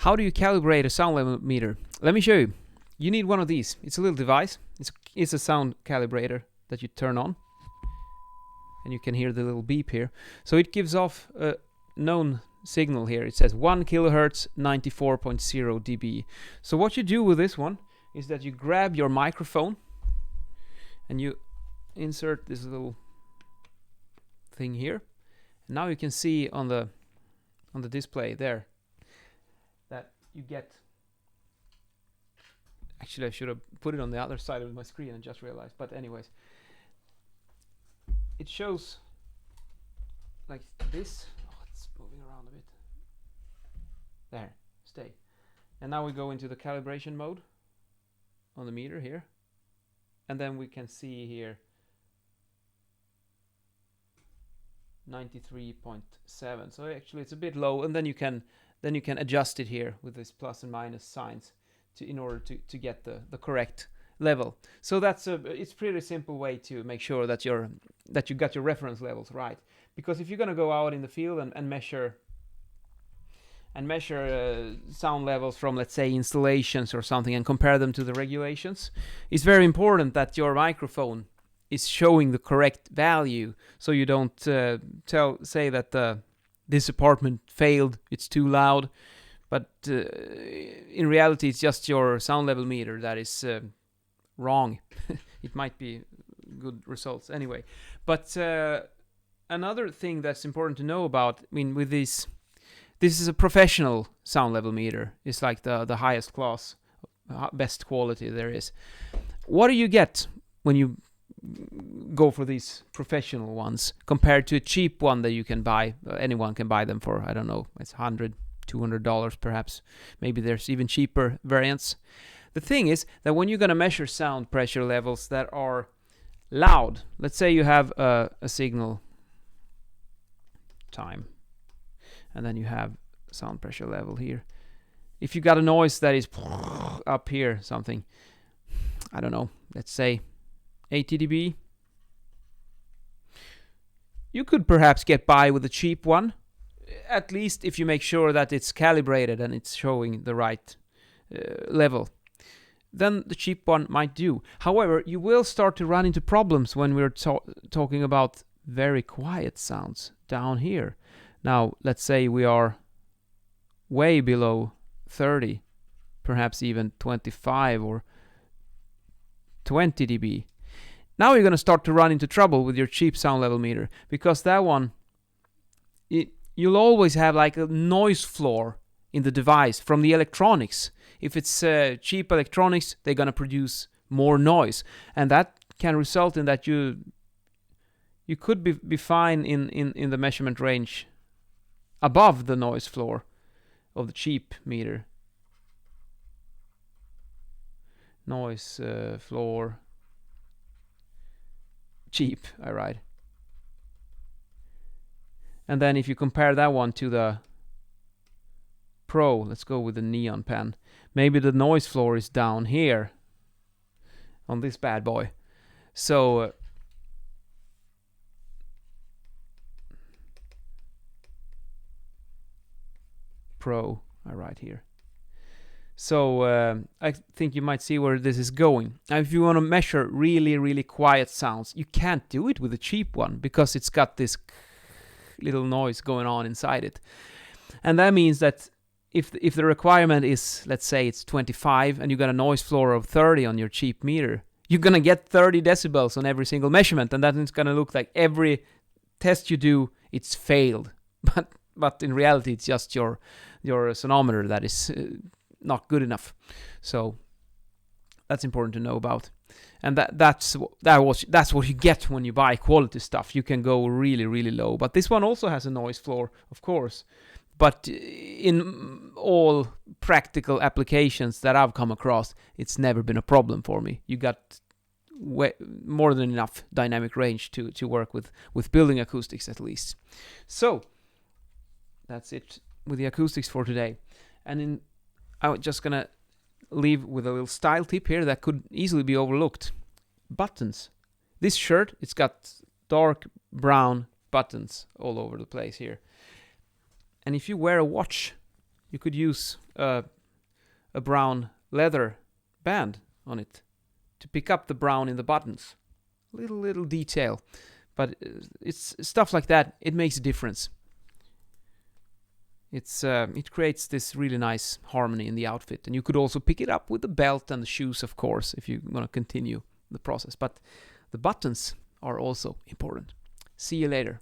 How do you calibrate a sound level meter? Let me show you. You need one of these. It's a little device. It's a sound calibrator that you turn on. And you can hear the little beep here. So it gives off a known signal here. It says 1 kilohertz, 94.0 dB. So what you do with this one is that you grab your microphone and you insert this little thing here. And now you can see on the display there that you get. Actually, I should have put it on the other side of my screen and just realized. But anyways, it shows like this. Oh, it's moving around a bit. There, stay. And now we go into the calibration mode on the meter here. And then we can see here 93.7. So actually it's a bit low, and then you can adjust it here with this plus and minus signs in order to get the correct level. So it's pretty simple way to make sure that you got your reference levels right. Because if you're gonna go out in the field and measure sound levels from, let's say, installations or something and compare them to the regulations, it's very important that your microphone is showing the correct value, so you don't say that this apartment failed, it's too loud, but in reality it's just your sound level meter that is wrong. It might be good results anyway. But another thing that's important to know about, I mean, with this is a professional sound level meter. It's like the highest class, best quality there is. What do you get when you go for these professional ones compared to a cheap one that you can buy? Anyone can buy them for, I don't know, it's $100, $200 perhaps. Maybe there's even cheaper variants. The thing is that when you're going to measure sound pressure levels that are loud, let's say you have a signal time, and then you have sound pressure level here. If you got a noise that is up here, something, I don't know, let's say 80 dB, you could perhaps get by with a cheap one, at least if you make sure that it's calibrated and it's showing the right level. Then the cheap one might do. However, you will start to run into problems when we're talking about very quiet sounds down here. Now, let's say we are way below 30, perhaps even 25 or 20 dB. Now you're going to start to run into trouble with your cheap sound level meter, because that one, you'll always have like a noise floor in the device from the electronics. If it's cheap electronics, they're going to produce more noise, and that can result in that you could be fine in the measurement range above the noise floor of the cheap meter. Noise floor cheap, I write. And then if you compare that one to the Pro, let's go with the neon pen. Maybe the noise floor is down here on this bad boy. So Pro, I write here. So I think you might see where this is going. Now, if you want to measure really, really quiet sounds, you can't do it with a cheap one because it's got this little noise going on inside it. And that means that if the requirement is, let's say it's 25 and you got a noise floor of 30 on your cheap meter, you're going to get 30 decibels on every single measurement, and that is going to look like every test you do, it's failed. But in reality, it's just your sonometer that is not good enough. So that's important to know about. And that's what you get when you buy quality stuff. You can go really, really low. But this one also has a noise floor, of course. But in all practical applications that I've come across, it's never been a problem for me. You got more than enough dynamic range to work with building acoustics at least. So that's it with the acoustics for today. And I'm just gonna leave with a little style tip here that could easily be overlooked. Buttons. This shirt, it's got dark brown buttons all over the place here. And if you wear a watch, You could use a brown leather band on it to pick up the brown in the buttons. Little detail, but it's stuff like that. It makes a difference. It creates this really nice harmony in the outfit, and you could also pick it up with the belt and the shoes, of course, if you want to continue the process. But the buttons are also important. See you later.